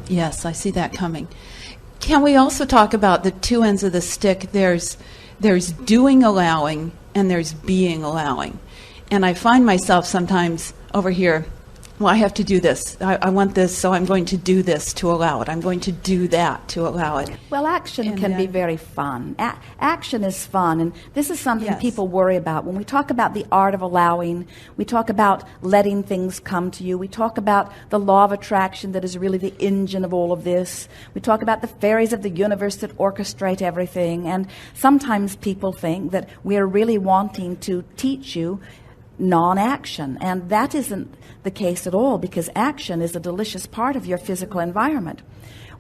Yes, I see that coming. Can we also talk about the two ends of the stick? There's doing allowing and there's being allowing. And I find myself sometimes over here, well, I have to do this. I want this, so I'm going to do this to allow it. I'm going to do that to allow it. Well, action can be very fun. Action is fun, and this is something people worry about. When we talk about the art of allowing, we talk about letting things come to you. We talk about the law of attraction that is really the engine of all of this. We talk about the fairies of the universe that orchestrate everything, and sometimes people think that we are really wanting to teach you non-action, and that isn't the case at all, because action is a delicious part of your physical environment.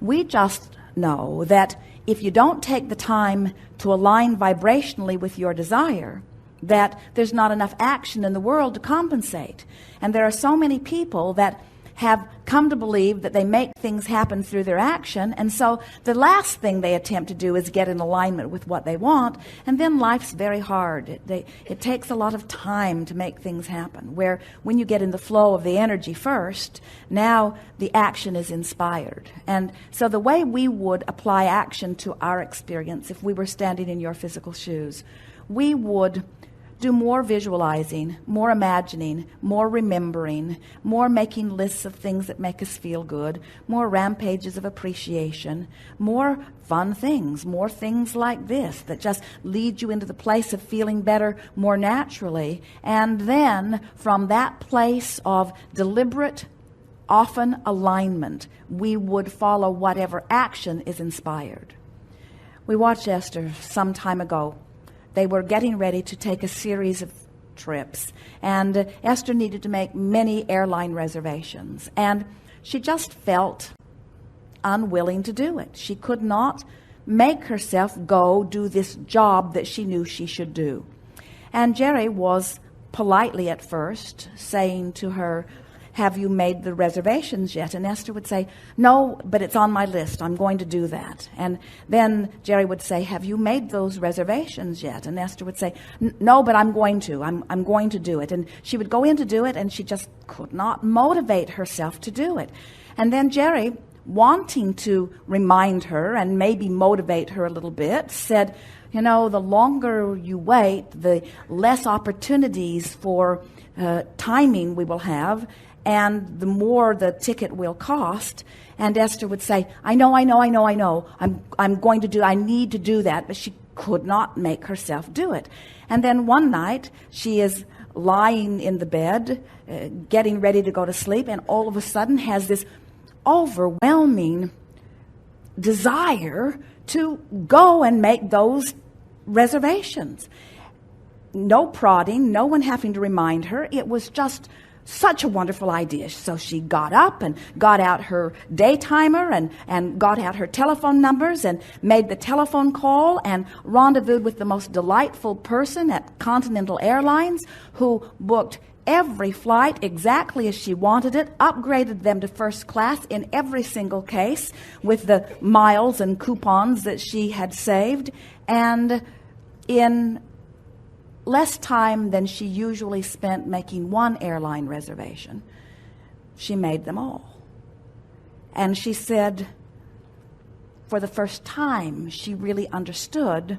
We just know that if you don't take the time to align vibrationally with your desire, that there's not enough action in the world to compensate. And there are so many people that have come to believe that they make things happen through their action, and so the last thing they attempt to do is get in alignment with what they want, and then life's very hard. It takes a lot of time to make things happen, where when you get in the flow of the energy first, now the action is inspired. And so the way we would apply action to our experience, if we were standing in your physical shoes, we would do more visualizing, more imagining, more remembering, more making lists of things that make us feel good, more rampages of appreciation, more fun things, more things like this that just lead you into the place of feeling better more naturally. And then from that place of deliberate, often alignment, we would follow whatever action is inspired. We watched Esther some time ago. They were getting ready to take a series of trips, and Esther needed to make many airline reservations, and she just felt unwilling to do it. She could not make herself go do this job that she knew she should do. And Jerry was politely at first saying to her, "Have you made the reservations yet?" And Esther would say, "No, but it's on my list. I'm going to do that." And then Jerry would say, "Have you made those reservations yet?" And Esther would say, "No, but I'm going to. I'm going to do it." And she would go in to do it, and she just could not motivate herself to do it. And then Jerry, wanting to remind her and maybe motivate her a little bit, said, "You know, the longer you wait, the less opportunities for timing we will have, and the more the ticket will cost." And Esther would say, I know. I'm going to do, I need to do that. But she could not make herself do it. And then one night, she is lying in the bed, getting ready to go to sleep, and all of a sudden has this overwhelming desire to go and make those reservations. No prodding, no one having to remind her. It was just such a wonderful idea. So she got up and got out her day timer and got out her telephone numbers and made the telephone call and rendezvoused with the most delightful person at Continental Airlines, who booked every flight exactly as she wanted it, upgraded them to first class in every single case with the miles and coupons that she had saved. And in less time than she usually spent making one airline reservation, she made them all. And she said, for the first time, she really understood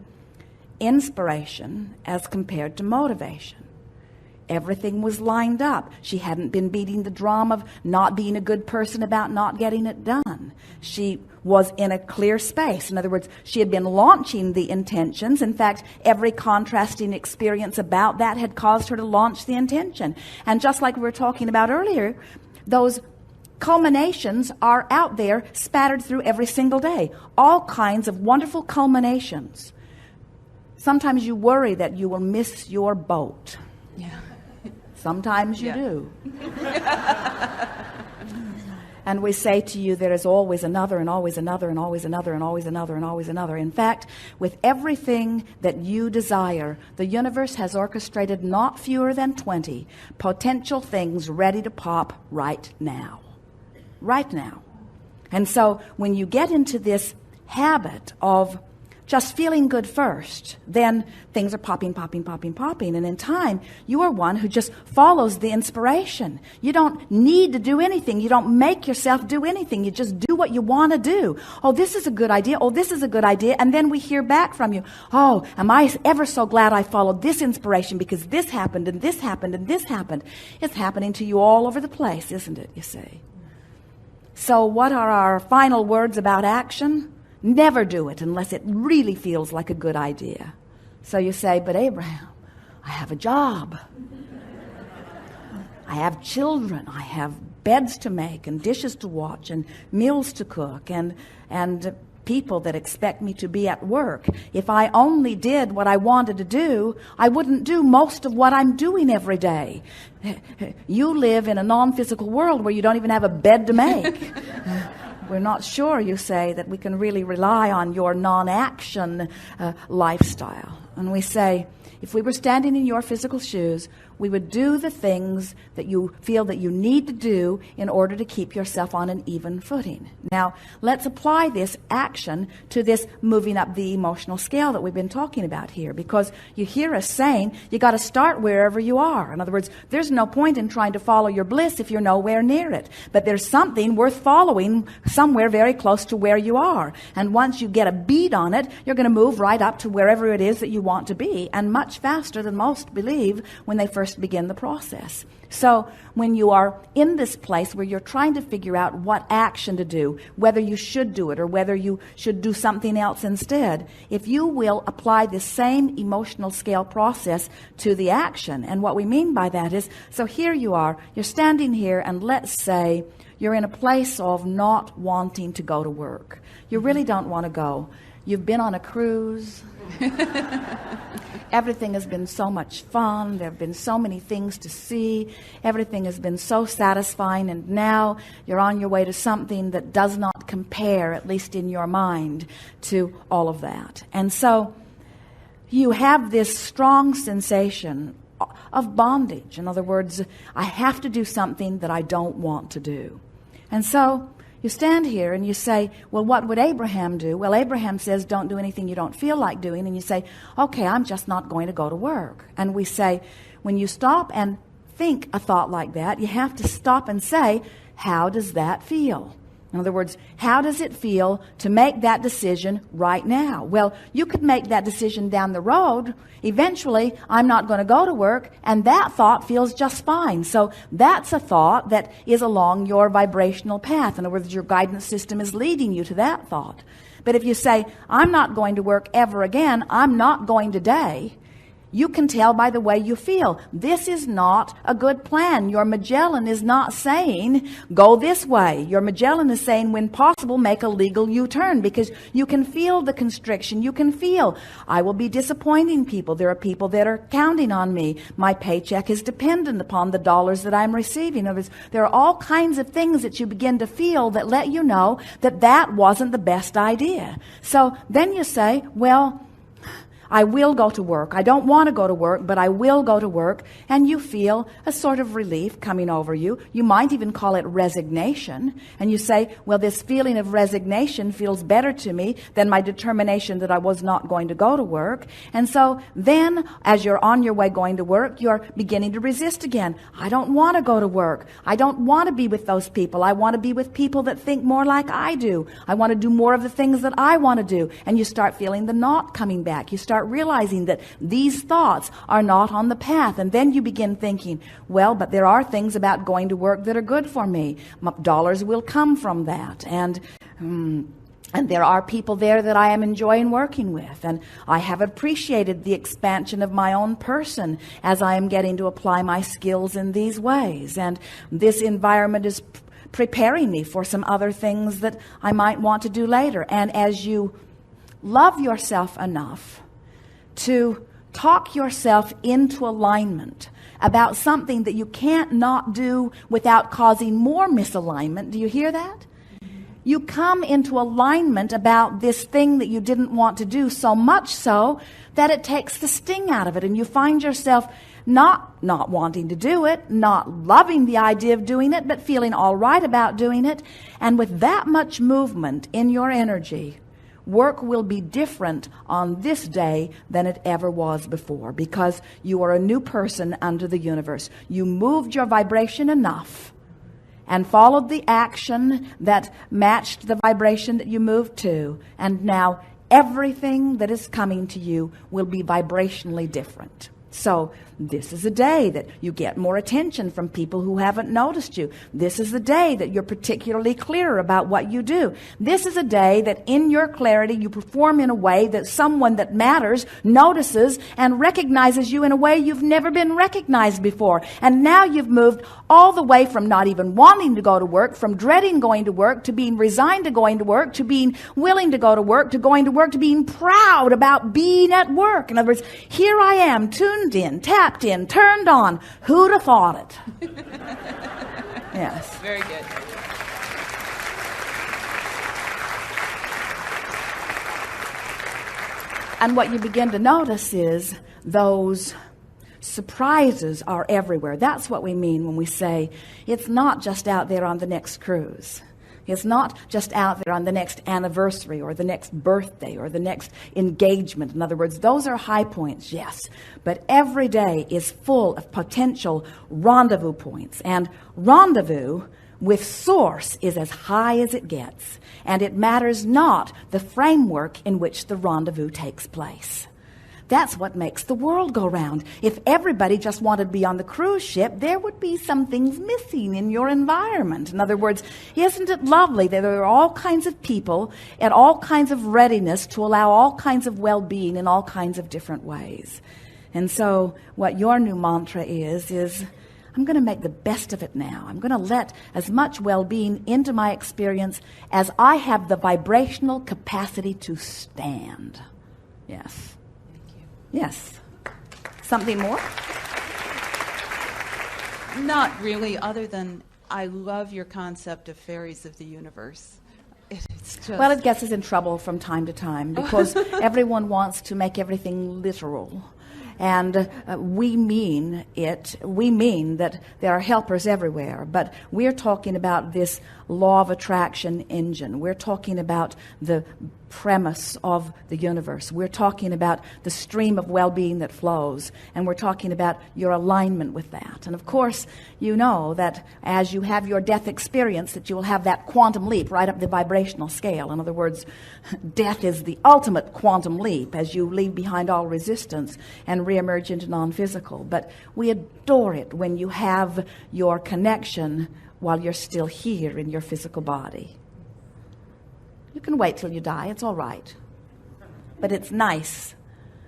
inspiration as compared to motivation. Everything was lined up. She hadn't been beating the drum of not being a good person about not getting it done. She was in a clear space. In other words, she had been launching the intentions. In fact, every contrasting experience about that had caused her to launch the intention. And just like we were talking about earlier, those culminations are out there spattered through every single day. All kinds of wonderful culminations. Sometimes you worry that you will miss your boat. Yeah. Sometimes you do. And we say to you, there is always another and always another and always another and always another and always another. In fact, with everything that you desire, the universe has orchestrated not fewer than 20 potential things ready to pop right now. Right now. And so when you get into this habit of just feeling good first, then things are popping. And in time, you are one who just follows the inspiration. You don't need to do anything. You don't make yourself do anything. You just do what you want to do. Oh, this is a good idea. Oh, this is a good idea. And then we hear back from you. Oh, am I ever so glad I followed this inspiration because this happened and this happened and this happened. It's happening to you all over the place, isn't it, you see? So what are our final words about action? Never do it unless it really feels like a good idea. So you say, but Abraham, I have a job. I have children. I have beds to make and dishes to wash and meals to cook and people that expect me to be at work. If I only did what I wanted to do, I wouldn't do most of what I'm doing every day. You live in a non-physical world where you don't even have a bed to make. We're not sure, you say, that we can really rely on your non-action lifestyle. And we say, if we were standing in your physical shoes, we would do the things that you feel that you need to do in order to keep yourself on an even footing. Now, let's apply this action to this moving up the emotional scale that we've been talking about here, because you hear us saying you got to start wherever you are. In other words, there's no point in trying to follow your bliss if you're nowhere near it. But there's something worth following somewhere very close to where you are. And once you get a bead on it, you're going to move right up to wherever it is that you want to be, and much faster than most believe when they first begin the process. So when you are in this place where you're trying to figure out what action to do, whether you should do it or whether you should do something else instead, if you will apply the same emotional scale process to the action. And what we mean by that is, so here you are, you're standing here, and let's say you're in a place of not wanting to go to work. You really don't want to go. You've been on a cruise. Everything has been so much fun. There have been so many things to see. Everything has been so satisfying. And now you're on your way to something that does not compare, at least in your mind, to all of that. And so you have this strong sensation of bondage. In other words, I have to do something that I don't want to do. And so you stand here and you say, well, what would Abraham do? Well, Abraham says, don't do anything you don't feel like doing. And you say, okay, I'm just not going to go to work. And we say, when you stop and think a thought like that, you have to stop and say, how does that feel? In other words, how does it feel to make that decision right now? Well, you could make that decision down the road. Eventually, I'm not going to go to work, and that thought feels just fine. So that's a thought that is along your vibrational path. In other words, your guidance system is leading you to that thought. But if you say, I'm not going to work ever again, I'm not going today, you can tell by the way you feel. This is not a good plan. Your Magellan is not saying, go this way. Your Magellan is saying, when possible, make a legal U-turn, because you can feel the constriction. You can feel, I will be disappointing people. There are people that are counting on me. My paycheck is dependent upon the dollars that I'm receiving. In other words, there are all kinds of things that you begin to feel that let you know that that wasn't the best idea. So then you say, well, I will go to work. I don't want to go to work, but I will go to work. And you feel a sort of relief coming over you. You might even call it resignation. And you say, well, this feeling of resignation feels better to me than my determination that I was not going to go to work. And so then, as you're on your way going to work, you're beginning to resist again. I don't want to go to work. I don't want to be with those people. I want to be with people that think more like I do. I want to do more of the things that I want to do. And you start feeling the knot coming back. You start realizing that these thoughts are not on the path. And then you begin thinking, well, but there are things about going to work that are good for me. Dollars will come from that. And there are people there that I am enjoying working with. And I have appreciated the expansion of my own person as I am getting to apply my skills in these ways. And this environment is preparing me for some other things that I might want to do later. And as you love yourself enough to talk yourself into alignment about something that you can't not do without causing more misalignment. Do you hear that? You come into alignment about this thing that you didn't want to do, so much so that it takes the sting out of it, and you find yourself not wanting to do it, not loving the idea of doing it, but feeling all right about doing it. And with that much movement in your energy, work will be different on this day than it ever was before, because you are a new person under the universe. You moved your vibration enough and followed the action that matched the vibration that you moved to, and now everything that is coming to you will be vibrationally different. So this is a day that you get more attention from people who haven't noticed you. This is the day that you're particularly clear about what you do. This is a day that in your clarity you perform in a way that someone that matters notices and recognizes you in a way you've never been recognized before. And now you've moved all the way from not even wanting to go to work, from dreading going to work, to being resigned to going to work, to being willing to go to work, to going to work, to being proud about being at work. In other words, here I am, tuned in, tapped in, turned on. Who'd have thought it? Yes. Very good. And what you begin to notice is those surprises are everywhere. That's what we mean when we say it's not just out there on the next cruise. It's not just out there on the next anniversary or the next birthday or the next engagement. In other words, those are high points, yes. But every day is full of potential rendezvous points. And rendezvous with source is as high as it gets. And it matters not the framework in which the rendezvous takes place. That's what makes the world go round. If everybody just wanted to be on the cruise ship, there would be some things missing in your environment. In other words, isn't it lovely that there are all kinds of people at all kinds of readiness to allow all kinds of well-being in all kinds of different ways? And so what your new mantra is I'm going to make the best of it now. I'm going to let as much well-being into my experience as I have the vibrational capacity to stand. Yes. Yes. Something more? Not really, other than I love your concept of fairies of the universe. It's just... Well, it gets us in trouble from time to time because everyone wants to make everything literal. And we mean that there are helpers everywhere. But we're talking about this law of attraction engine. We're talking about the premise of the universe. We're talking about the stream of well-being that flows. And we're talking about your alignment with that. And of course, you know that as you have your death experience, that you will have that quantum leap right up the vibrational scale. In other words, death is the ultimate quantum leap as you leave behind all resistance and reemerge into non-physical. But we adore it when you have your connection while you're still here in your physical body. You can wait till you die. It's all right. But it's nice.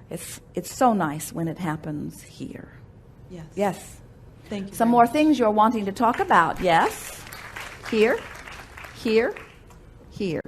It's so nice when it happens here. Yes. Yes. Thank you. Some more things you're wanting to talk about. Yes. Here. Here. Here.